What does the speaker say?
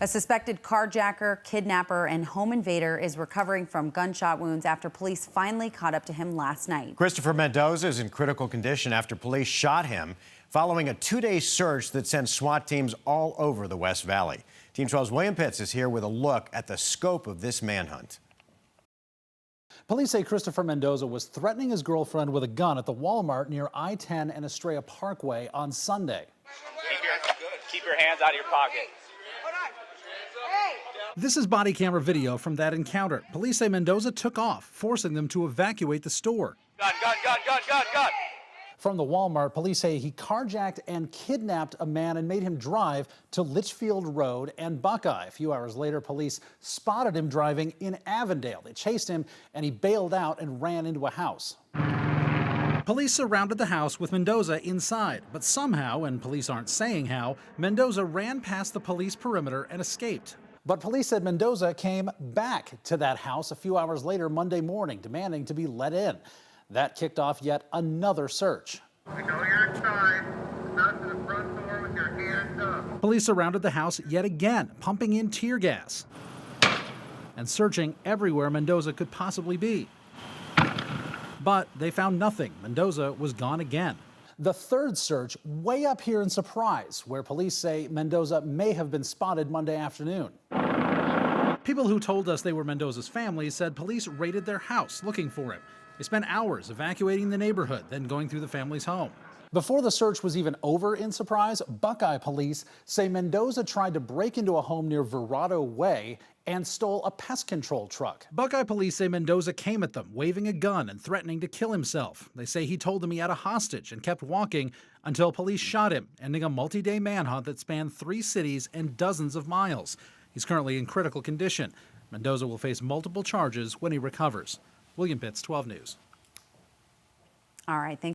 A suspected carjacker, kidnapper, and home invader is recovering from gunshot wounds after police finally caught up to him last night. Christoper Mendoza is in critical condition after police shot him following a two-day search that sent SWAT teams all over the West Valley. Team 12's William Pitts is here with a look at the scope of this manhunt. Police say Christoper Mendoza was threatening his girlfriend with a gun at the Walmart near I-10 and Estrella Parkway on Sunday. Keep your hands out of your pocket. This is body camera video from that encounter. Police say Mendoza took off, forcing them to evacuate the store. Gun. From the Walmart, police say he carjacked and kidnapped a man and made him drive to Litchfield Road and Buckeye. A few hours later, police spotted him driving in Avondale. They chased him and he bailed out and ran into a house. Police surrounded the house with Mendoza inside, but somehow, and police aren't saying how, Mendoza ran past the police perimeter and escaped. But police said Mendoza came back to that house a few hours later Monday morning, demanding to be let in. That kicked off yet another search. We know you're inside. Out to the front door with your hands up. Police surrounded the house yet again, pumping in tear gas and searching everywhere Mendoza could possibly be. But they found nothing. Mendoza was gone again. The third search way up here in Surprise, where police say Mendoza may have been spotted Monday afternoon. People who told us they were Mendoza's family said police raided their house looking for him. They spent hours evacuating the neighborhood, then going through the family's home. Before the search was even over in Surprise, Buckeye police say Mendoza tried to break into a home near Verrado Way and stole a pest control truck. Buckeye police say Mendoza came at them, waving a gun and threatening to kill himself. They say he told them he had a hostage and kept walking until police shot him, ending a multi-day manhunt that spanned 3 cities and dozens of miles. He's currently in critical condition. Mendoza will face multiple charges when he recovers. William Pitts, 12 News. All right, thanks.